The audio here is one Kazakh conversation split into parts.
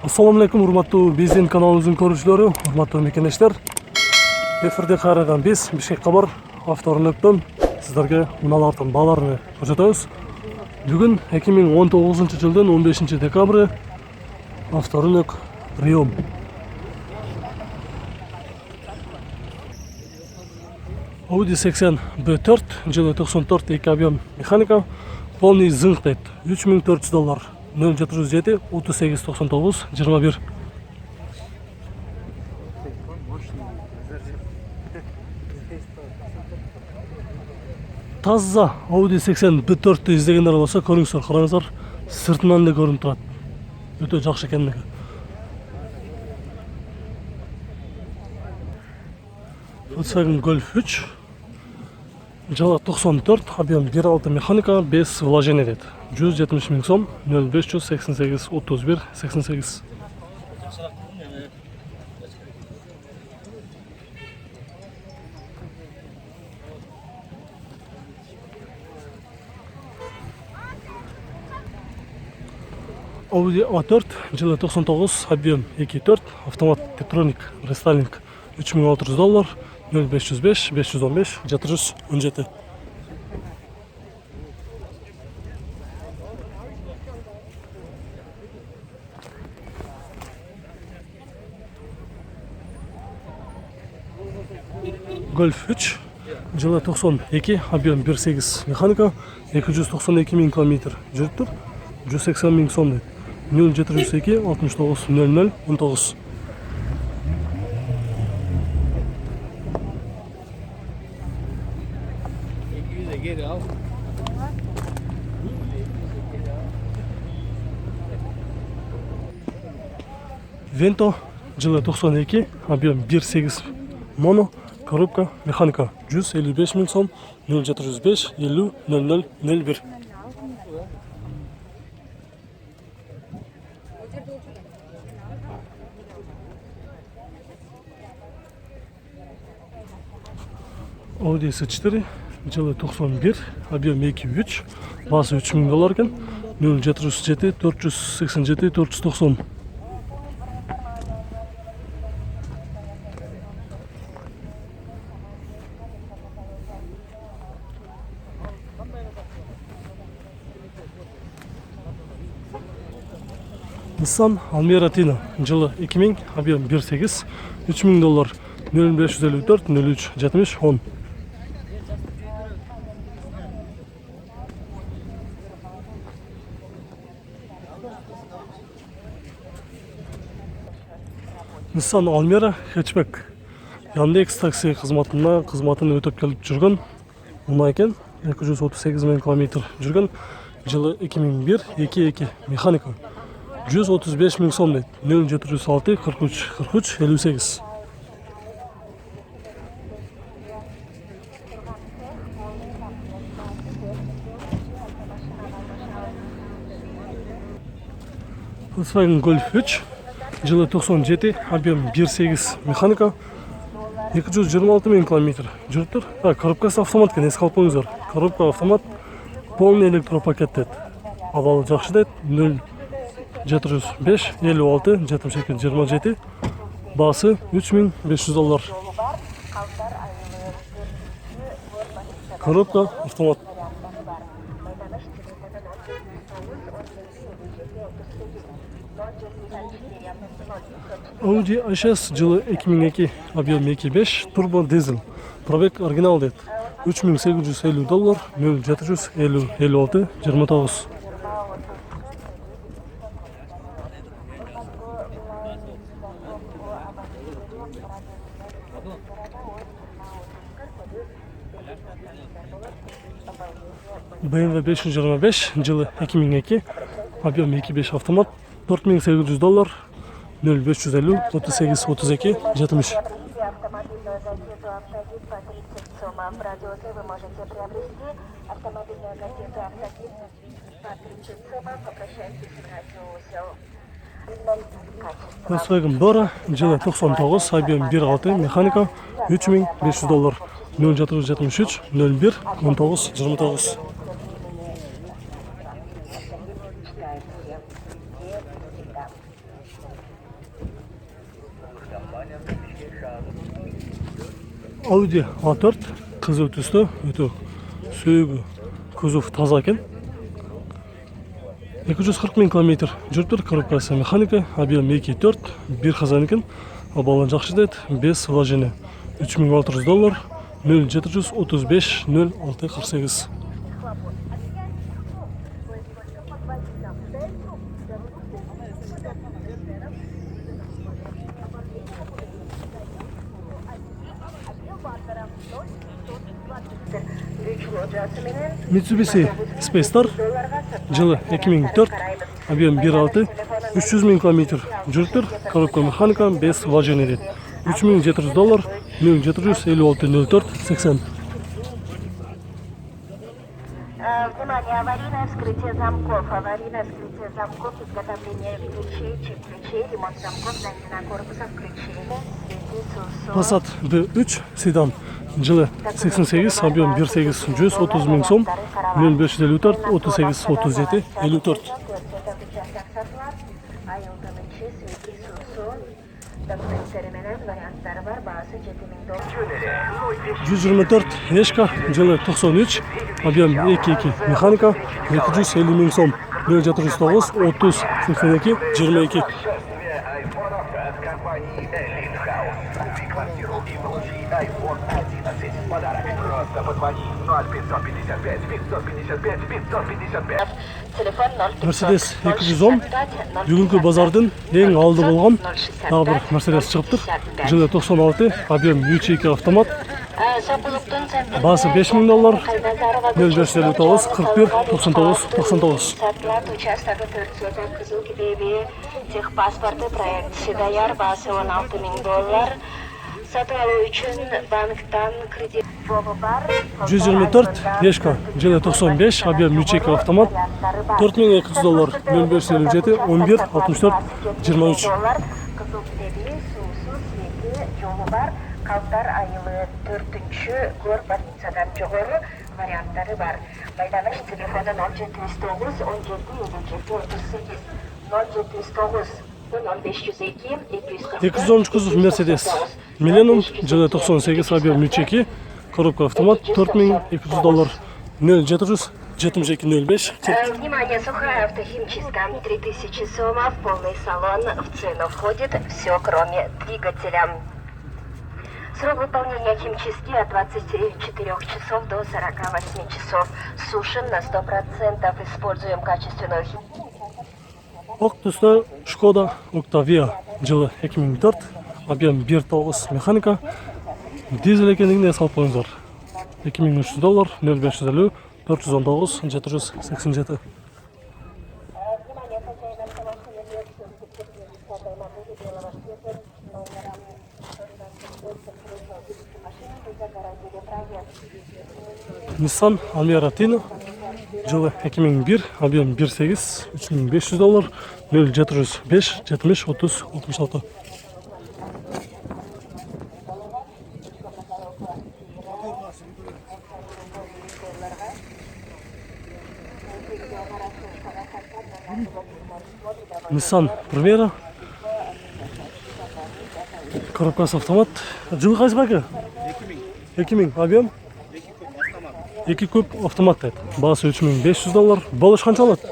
Assalamu alaikum, урматтуу Бензин каналыбыздын көрүүчүлөрү, урматтуу мекенештер. Эфирде кайрадан биз Бишкек кабар автоөнөктөн сиздерге унаалардын бааларын көрсөтөбүз. Бүгүн 2019 жылдын 15 декабры автоөнөк Прием. Audi 80 B4 жылы 94 2 объем механика, полный зынк дейт. $3400. 0707 38 99 21. Таза Audi 80 B4-тү издегендер болсо көрүңүздөр, караңыздар. Сыртынан да көрүнүп турат. Өтө жакшы экендиги. Volkswagen Golf 3 жылы 94, объем 1.6 механика, без вложения дейт. 170 000 сом, 0588 31 88. Audi A4 жылы 99, объем 2.4, автомат Tetronic рестайлинг, $3600, 0505 515 717. Golf 3 жылы 92, объем 1.8 механика, 292 000 км жүрүптүр, 180 000 сом дейт. 0702 69 00 19. Vento жылы 92, объем 1.8 моно, коробка механика, 155 000 сом, 0705 50 00 01. Audi S4 жылы 91, объем 2.3, басы $3000 екен, 0707 487 490. Nissan Almera Tina жылы 2000, объем 1.8, $3000, 0554 03 70 10. Nissan Almera hatchback. Яндекс такси кызматын өтөп келип жүргөн унаа экен. 238 000 км жүргөн. Жылы 2001 2.2 механика. 135 000 сом дейт. 0706 43 43 58. Volkswagen Golf 3 жылы 97, объем 1.8 механика, 226 000 км жүрүптүр. Коробкасы автомат экен, эске алып коюңуздар. Коробка автомат, полный электропакет дейт. Абалы жакшы дейт. 0705 56 78 27. Басы $3500. Коробка автомат. Audi A6 жылы 2002, объем 2.5, турбо дизель. Пробег оригинал дейт. $3850, 0750 56 29. BMW 525 жылы 2002, объем 2.5 автомат, $4800, 0550 38 32 70. Volkswagen Bora жылы 99, объем 1.6 механика, $3500, 0773 01 19 29. Audi A4 қызыл түсті, өте сөйгі кузов таза екен. 240 000 километр жүріп тұр, коробкасы механика, объем 2.4, бір қазан екен, балан жақсы деді, без вложения. $3600, 0735 0648. Mitsubishi Space Star жылы 2004, объем 1.6, 300 000 километр жүріп тұр, коробка механика, без вложения деді. $3700, 0756 04 80. Внимание, аварийное вскрытие замков, изготовление ключей, ремонт замков, замена корпуса, включение, Passat B3 седан жылы 88, объем 1.8, 130 000 сом, 0554 38 37 54. варианттары бар, бағасы $7000. 124 Ешка жылы 93, объем 2.2 механика, 250 000 сом, 0709 30 82 22. iPhone 11 в подарок. Просто позвони 0555 555 555. Mercedes 210 бүгінгі базардың ең алды болған тағы бір Mercedes шығып тұр. Жылы 96, объем 3.2 автомат. Басы $5000, 0559 41 99 99. Техпаспорты, проект Седаяр, басы $16000. Сатып алу үшін банктан кредит жобы бар. 124 Ешка жылы 95, объем 3.2 автомат. $4200, 0557 11 64 23. Қызыл кілемі, сусыз, жолы бар. Қалдар айылы 4-ші гор больницадан жоғары варианттары бар. Майданыш телефоны 0709 17 38 0709 210 кузов Mercedes Millennium жылы 98, объем 3.2, коробка автомат, $4200, 0772 05. Внимание, сухая автохимчистка, 3000 сомов, полный салон, в цену входит все, кроме двигателя. Срок выполнения химчистки от 24 часов до 48 часов. Сушим на 100%, используем качественную химию. Ақ түсті Шкода Octavia жылы 2004, объем 1.9 механика, дизель екендігіне салып қойыңыздар. $2300, 0550 419 787. Nissan Almera Tino жылы 2001, объем 1.8, $3500, 0705 70 30 66. Nissan Primera, коробкасы автомат. Жылы қайсы бәкі? 2000, объем? 2 көп автомат деді. Басы $3500. Балыш қанша алады?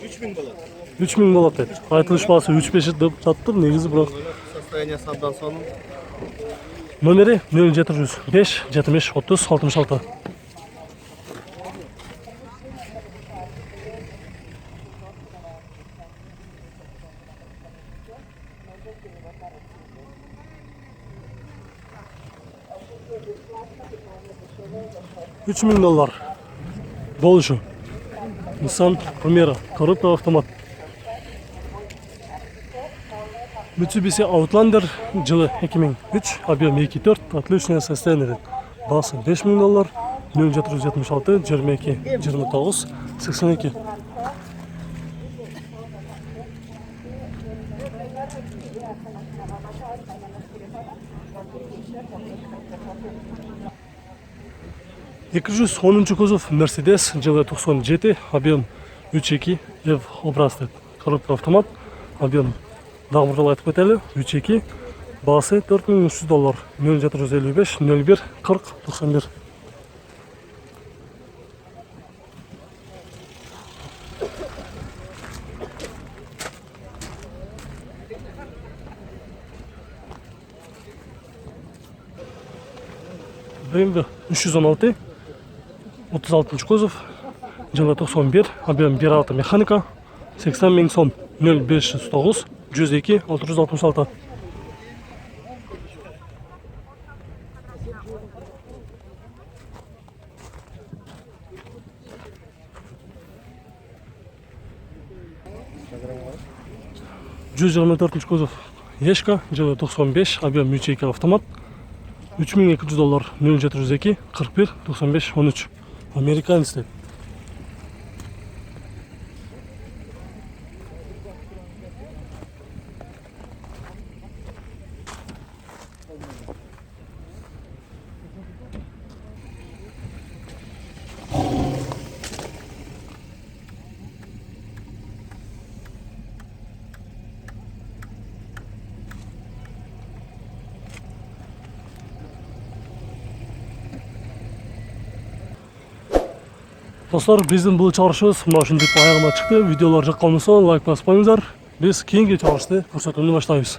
3000 болады. 3000 болады деді. Айтылыш басы 3-5 деп жатыр, негізі бірақ. Состояние сабдан соның. Номері 0705 75 30 66. $3000 болушу. Nissan Primera, коробка автомат. Mitsubishi Outlander жылы 2003, объем 2.4, отличное состояние. Басы $5000, 0776 22 29 82. $210 кузов Mercedes жылы 97, объем 3.2, EV образцы. Коробка автомат, объем. Дагы бир жолу айтып кетели. 3.2 баасы $4300. 0755 01 40 91. BMW 316 36 кузов, жылы 91, объем 1.6 механика, 80 000 сом, 0509 102 666. Жүз 24 кузов, Ешка, жылы 95, объем 3.2 автомат, $3200, 0702 41 95 13. Американец деп. Достар, биздин бул чыгарышыбыз мына ушинтип аягына чыкты. Видеолор жаккан болсо лайк баспаңыздар. Биз кийинки чыгарышты көрсөтүүнү баштайбыз.